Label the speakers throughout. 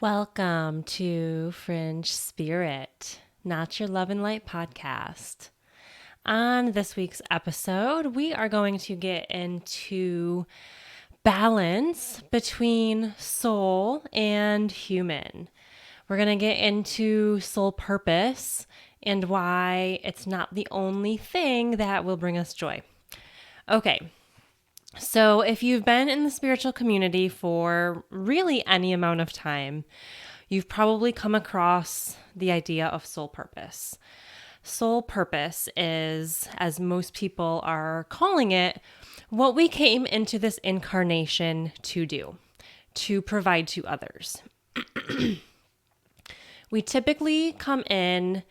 Speaker 1: Welcome to Fringe Spirit, Not Your Love and Light podcast. On this week's episode, we are going to get into balance between soul and human. We're going to get into soul purpose and why it's not the only thing that will bring us joy. Okay. So if you've been in the spiritual community for really any amount of time, you've probably come across the idea of soul purpose. Soul purpose is, as most people are calling it, what we came into this incarnation to do, to provide to others. We typically come in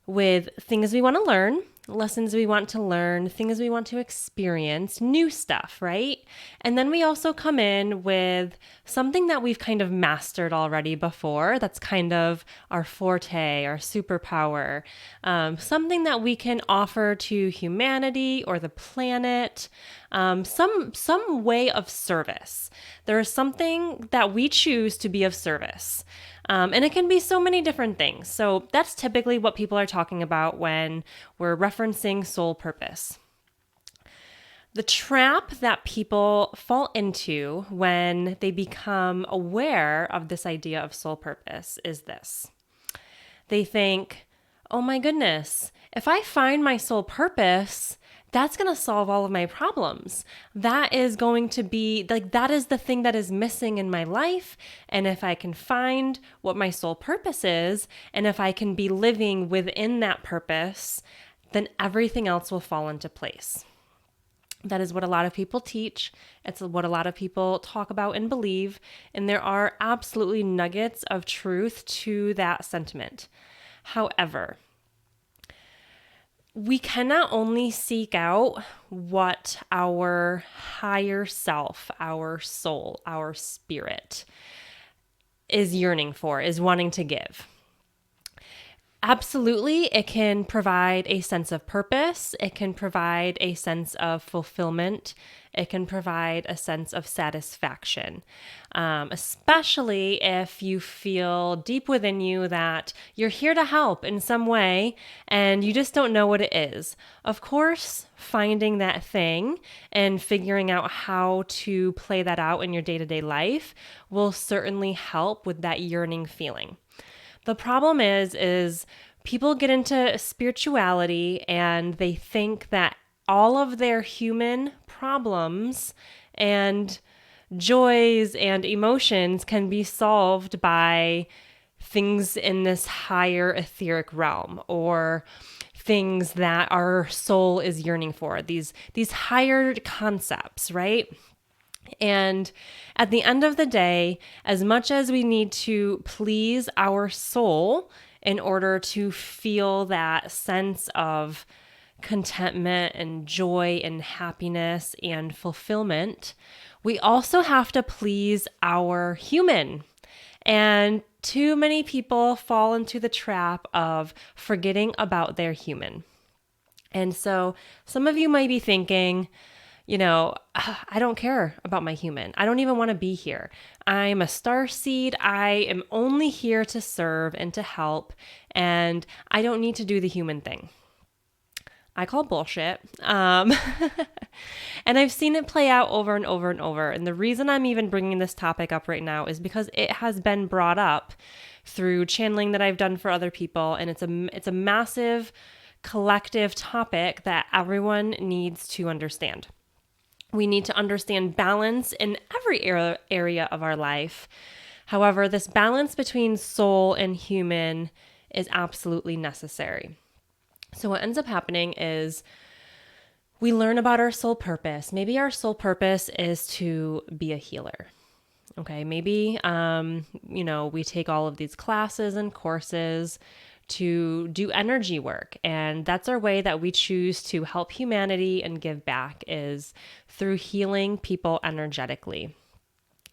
Speaker 1: with things we want to learn, lessons we want to learn, things we want to experience, new stuff, right? And then we also come in with something that we've kind of mastered already before. That's kind of our forte, our superpower, something that we can offer to humanity or the planet, some way of service. There is something that we choose to be of service. And it can be so many different things. So that's typically what people are talking about when we're referencing soul purpose. The trap that people fall into when they become aware of this idea of soul purpose is this. They think, oh my goodness, if I find my soul purpose, that's going to solve all of my problems. That is going to be that is the thing that is missing in my life. And if I can find what my soul purpose is, and if I can be living within that purpose, then everything else will fall into place. That is what a lot of people teach. It's what a lot of people talk about and believe. And there are absolutely nuggets of truth to that sentiment. However, we cannot only seek out what our higher self, our soul, our spirit is yearning for, is wanting to give. Absolutely, it can provide a sense of purpose. It can provide a sense of fulfillment. It can provide a sense of satisfaction, especially if you feel deep within you that you're here to help in some way and you just don't know what it is. Of course, finding that thing and figuring out how to play that out in your day-to-day life will certainly help with that yearning feeling. The problem is people get into spirituality and they think that all of their human problems and joys and emotions can be solved by things in this higher etheric realm or things that our soul is yearning for, these higher concepts, right? And at the end of the day, as much as we need to please our soul in order to feel that sense of contentment and joy and happiness and fulfillment, we also have to please our human. And too many people fall into the trap of forgetting about their human. And so some of you might be thinking, I don't care about my human. I don't even want to be here. I'm a starseed. I am only here to serve and to help, and I don't need to do the human thing. I call bullshit. And I've seen it play out over and over and over. And the reason I'm even bringing this topic up right now is because it has been brought up through channeling that I've done for other people, and it's a massive collective topic that everyone needs to understand. We need to understand balance in every area of our life. However, this balance between soul and human is absolutely necessary. So what ends up happening is we learn about our soul purpose. Maybe our soul purpose is to be a healer. Okay, maybe, we take all of these classes and courses to do energy work. And that's our way that we choose to help humanity and give back, is through healing people energetically.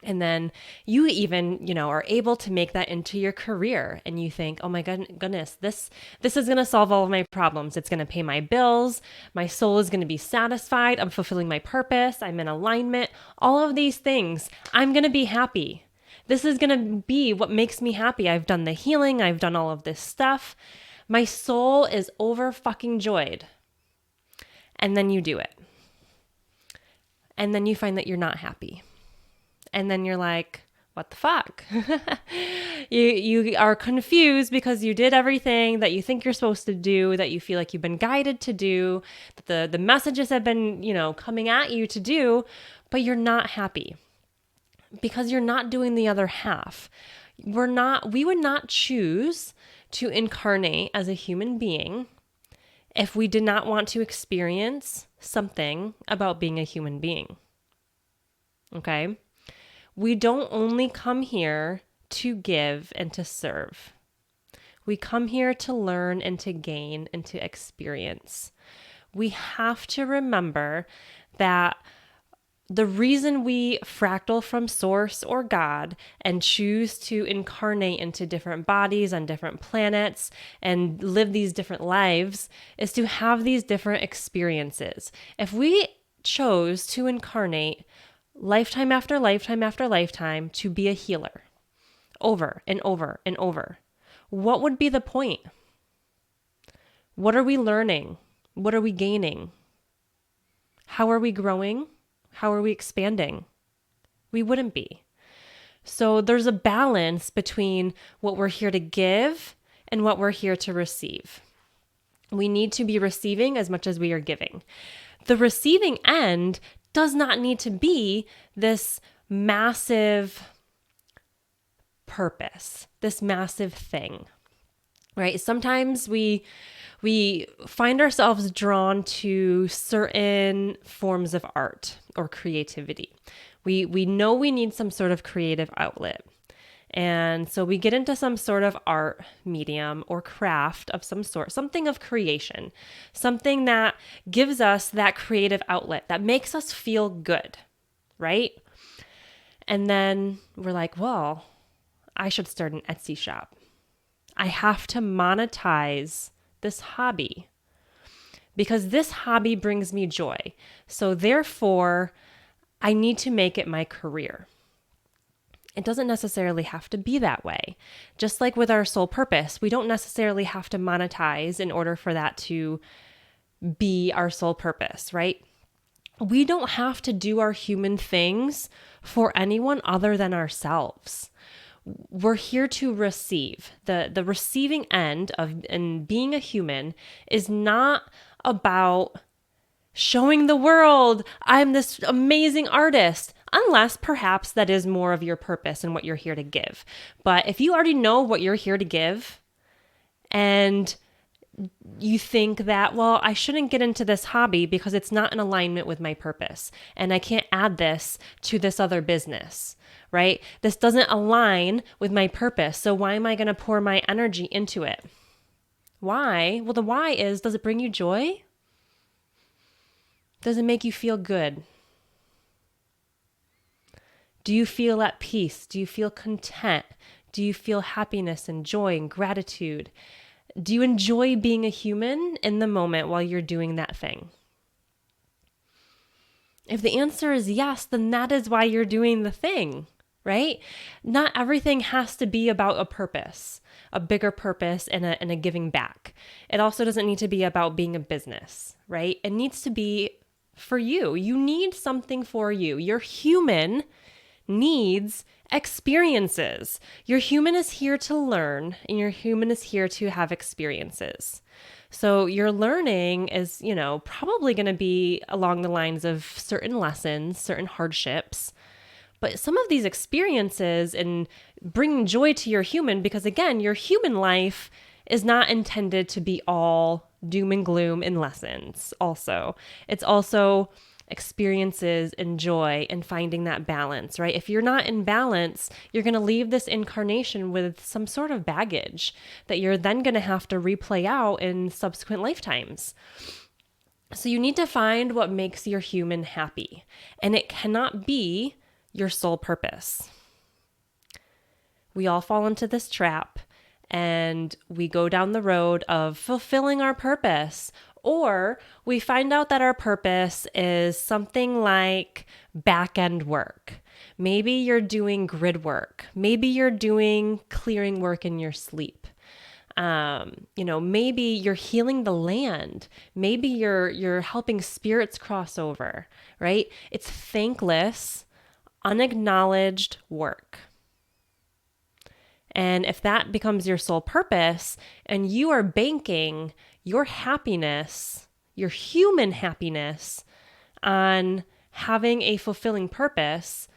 Speaker 1: And then you even, are able to make that into your career, and you think, oh my goodness, this is going to solve all of my problems. It's going to pay my bills. My soul is going to be satisfied. I'm fulfilling my purpose. I'm in alignment. All of these things. I'm going to be happy. This is going to be what makes me happy. I've done the healing. I've done all of this stuff. My soul is over fucking joyed. And then you do it. And then you find that you're not happy. And then you're like, what the fuck? You are confused because you did everything that you think you're supposed to do, that you feel like you've been guided to do, that the messages have been, coming at you to do, but you're not happy because you're not doing the other half. We would not choose to incarnate as a human being if we did not want to experience something about being a human being. Okay? We don't only come here to give and to serve. We come here to learn and to gain and to experience. We have to remember that the reason we fractal from source or God and choose to incarnate into different bodies on different planets and live these different lives is to have these different experiences. If we chose to incarnate lifetime after lifetime after lifetime to be a healer over and over and over, what would be the point? What are we learning? What are we gaining? How are we growing? How are we expanding? We wouldn't be. So there's a balance between what we're here to give and what we're here to receive. We need to be receiving as much as we are giving. The receiving end does not need to be this massive purpose, this massive thing, right? Sometimes we find ourselves drawn to certain forms of art or creativity. We know we need some sort of creative outlet. And so we get into some sort of art medium or craft of some sort, something of creation, something that gives us that creative outlet that makes us feel good, right? And then we're like, well, I should start an Etsy shop. I have to monetize this hobby because this hobby brings me joy. So therefore, I need to make it my career. It doesn't necessarily have to be that way. Just like with our soul purpose, we don't necessarily have to monetize in order for that to be our soul purpose, right? We don't have to do our human things for anyone other than ourselves. We're here to receive. The receiving end of and being a human is not about showing the world I'm this amazing artist, unless perhaps that is more of your purpose and what you're here to give. But if you already know what you're here to give and you think that, well, I shouldn't get into this hobby because it's not in alignment with my purpose and I can't add this to this other business, right? This doesn't align with my purpose. So why am I going to pour my energy into it? Why? Well, the why is, does it bring you joy? Does it make you feel good? Do you feel at peace? Do you feel content? Do you feel happiness and joy and gratitude? Do you enjoy being a human in the moment while you're doing that thing? If the answer is yes, then that is why you're doing the thing, right? Not everything has to be about a purpose, a bigger purpose and a giving back. It also doesn't need to be about being a business, right? It needs to be for you. You need something for you. Your human needs experiences. Your human is here to learn and your human is here to have experiences. So your learning is, probably going to be along the lines of certain lessons, certain hardships, but some of these experiences and bringing joy to your human, because again, your human life is not intended to be all doom and gloom and lessons also. It's also experiences and joy and finding that balance, right? If you're not in balance, you're going to leave this incarnation with some sort of baggage that you're then going to have to replay out in subsequent lifetimes. So you need to find what makes your human happy, and it cannot be your sole purpose. We all fall into this trap and we go down the road of fulfilling our purpose, or we find out that our purpose is something like back-end work. Maybe you're doing grid work. Maybe you're doing clearing work in your sleep. Maybe you're healing the land. Maybe you're helping spirits cross over, right? It's thankless, unacknowledged work. And if that becomes your sole purpose and you are banking your happiness, your human happiness on having a fulfilling purpose,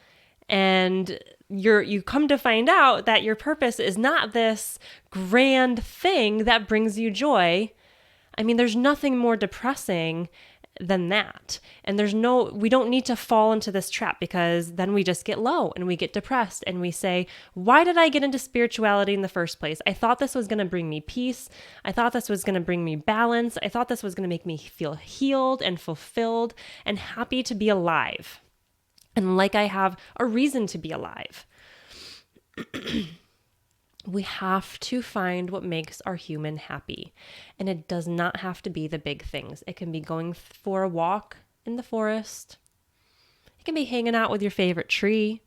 Speaker 1: and you come to find out that your purpose is not this grand thing that brings you joy. I mean, there's nothing more depressing than that. And we don't need to fall into this trap, because then we just get low and we get depressed and we say, why did I get into spirituality in the first place? I thought this was going to bring me peace. I thought this was going to bring me balance. I thought this was going to make me feel healed and fulfilled and happy to be alive. And like I have a reason to be alive. We have to find what makes our human happy. And it does not have to be the big things. It can be going for a walk in the forest. It can be hanging out with your favorite tree,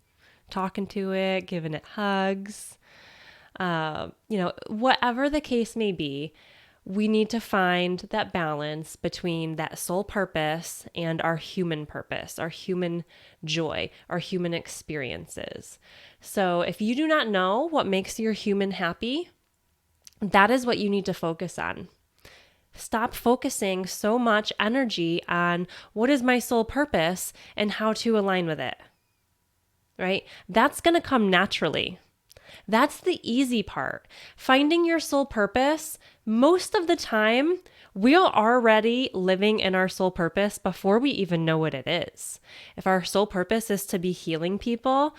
Speaker 1: talking to it, giving it hugs. Whatever the case may be, we need to find that balance between that soul purpose and our human purpose, our human joy, our human experiences. So if you do not know what makes your human happy, that is what you need to focus on. Stop focusing so much energy on what is my soul purpose and how to align with it, right? That's going to come naturally. That's the easy part. Finding your soul purpose, most of the time, we are already living in our soul purpose before we even know what it is. If our soul purpose is to be healing people,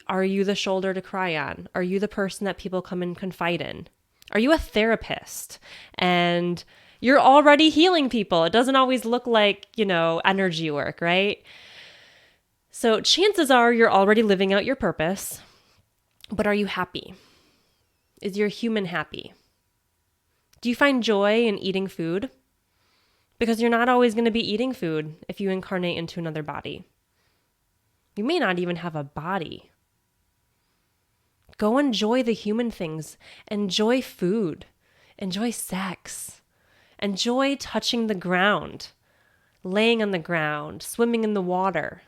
Speaker 1: are you the shoulder to cry on? Are you the person that people come and confide in? Are you a therapist and you're already healing people? It doesn't always look like, energy work, right? So chances are you're already living out your purpose. But are you happy? Is your human happy? Do you find joy in eating food? Because you're not always going to be eating food if you incarnate into another body. You may not even have a body. Go enjoy the human things. Enjoy food. Enjoy sex. Enjoy touching the ground, laying on the ground, swimming in the water,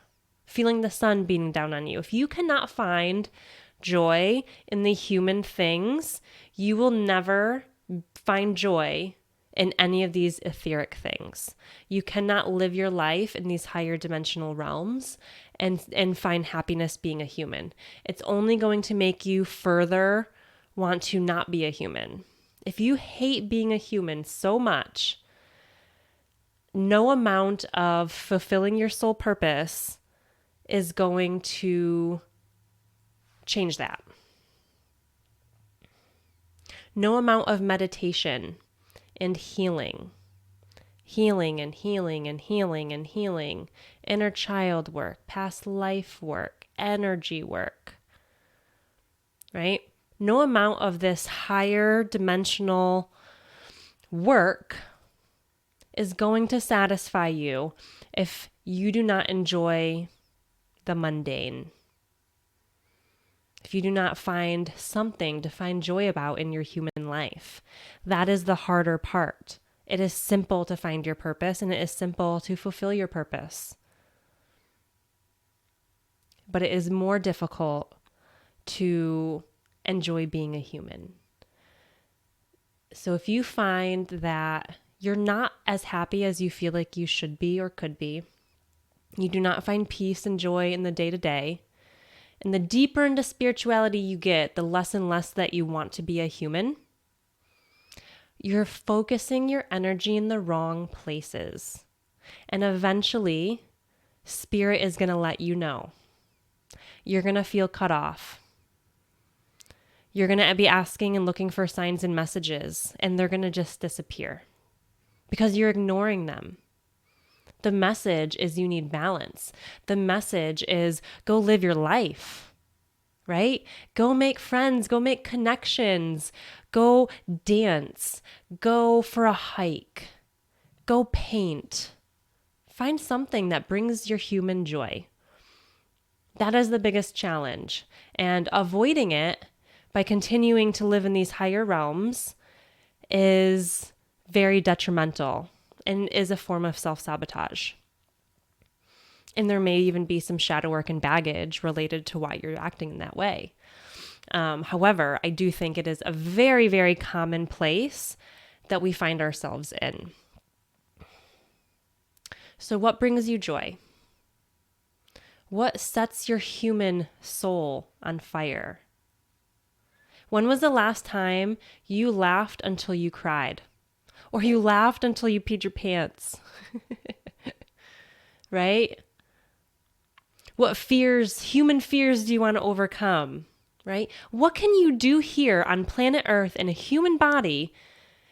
Speaker 1: feeling the sun beating down on you. If you cannot find joy in the human things, you will never find joy in any of these etheric things. You cannot live your life in these higher dimensional realms and find happiness being a human. It's only going to make you further want to not be a human. If you hate being a human so much, no amount of fulfilling your soul purpose is going to change that. No amount of meditation and healing and healing and healing and healing, inner child work, past life work, energy work, right? No amount of this higher dimensional work is going to satisfy you if you do not enjoy the mundane. If you do not find something to find joy about in your human life. That is the harder part. It is simple to find your purpose, and it is simple to fulfill your purpose. But it is more difficult to enjoy being a human. So if you find that you're not as happy as you feel like you should be or could be, you do not find peace and joy in the day-to-day, and the deeper into spirituality you get, the less and less that you want to be a human, you're focusing your energy in the wrong places. And eventually, spirit is going to let you know. You're going to feel cut off. You're going to be asking and looking for signs and messages, and they're going to just disappear because you're ignoring them. The message is you need balance. The message is go live your life, right? Go make friends, go make connections, go dance, go for a hike, go paint. Find something that brings your human joy. That is the biggest challenge. And avoiding it by continuing to live in these higher realms is very detrimental and is a form of self-sabotage. And there may even be some shadow work and baggage related to why you're acting in that way. However, I do think it is a very, very common place that we find ourselves in. So what brings you joy? What sets your human soul on fire? When was the last time you laughed until you cried? Or you laughed until you peed your pants? Right? What fears, human fears, do you want to overcome? Right? What can you do here on planet Earth in a human body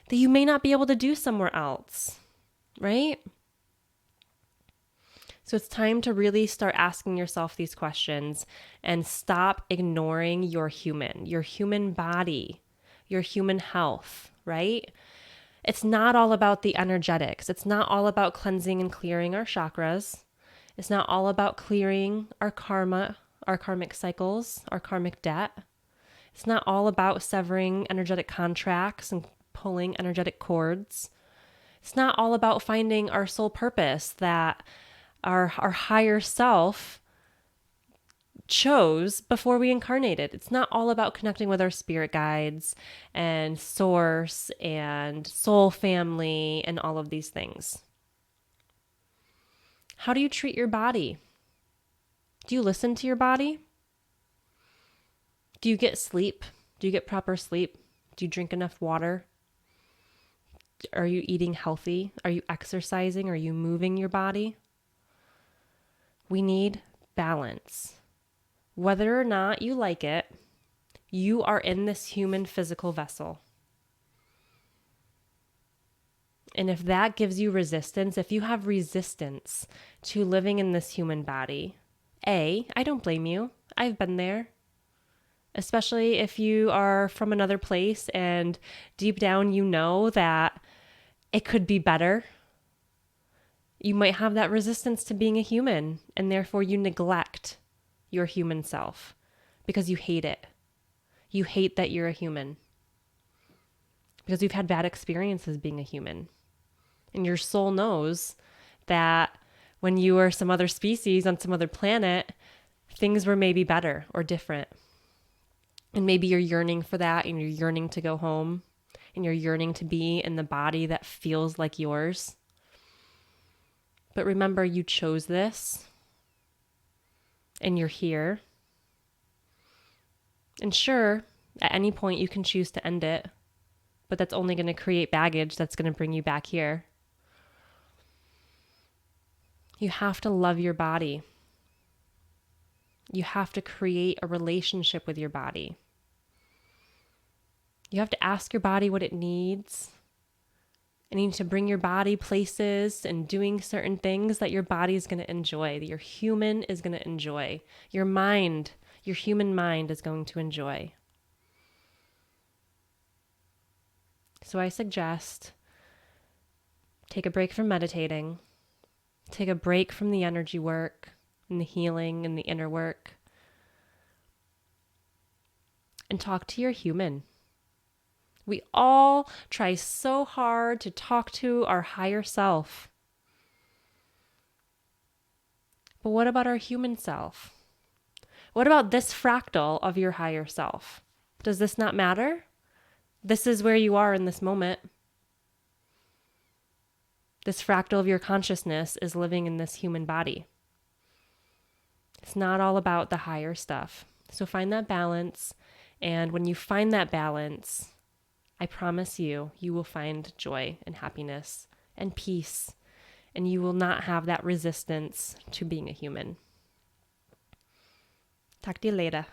Speaker 1: that you may not be able to do somewhere else? Right? So it's time to really start asking yourself these questions and stop ignoring your human body, your human health, right? It's not all about the energetics. It's not all about cleansing and clearing our chakras. It's not all about clearing our karma, our karmic cycles, our karmic debt. It's not all about severing energetic contracts and pulling energetic cords. It's not all about finding our soul purpose that our higher self chose before we incarnated. It's not all about connecting with our spirit guides and source and soul family and all of these things. How do you treat your body? Do you listen to your body? Do you get sleep? Do you get proper sleep? Do you drink enough water? Are you eating healthy? Are you exercising? Are you moving your body? We need balance. Whether or not you like it, you are in this human physical vessel. And if that gives you resistance, if you have resistance to living in this human body, I don't blame you. I've been there. Especially if you are from another place and deep down you know that it could be better. You might have that resistance to being a human, and therefore you neglect your human self because you hate it. You hate that you're a human because you've had bad experiences being a human. And your soul knows that when you were some other species on some other planet, things were maybe better or different. And maybe you're yearning for that, and you're yearning to go home, and you're yearning to be in the body that feels like yours. But remember, you chose this, and you're here. And sure, at any point you can choose to end it, but that's only going to create baggage that's going to bring you back here. You have to love your body. You have to create a relationship with your body. You have to ask your body what it needs. And you need to bring your body places and doing certain things that your body is going to enjoy, that your human is going to enjoy. Your mind, your human mind is going to enjoy. So I suggest take a break from meditating. Take a break from the energy work and the healing and the inner work. And talk to your human. We all try so hard to talk to our higher self. But what about our human self? What about this fractal of your higher self? Does this not matter? This is where you are in this moment. This fractal of your consciousness is living in this human body. It's not all about the higher stuff. So find that balance. And when you find that balance, I promise you, you will find joy and happiness and peace, and you will not have that resistance to being a human. Talk to you later.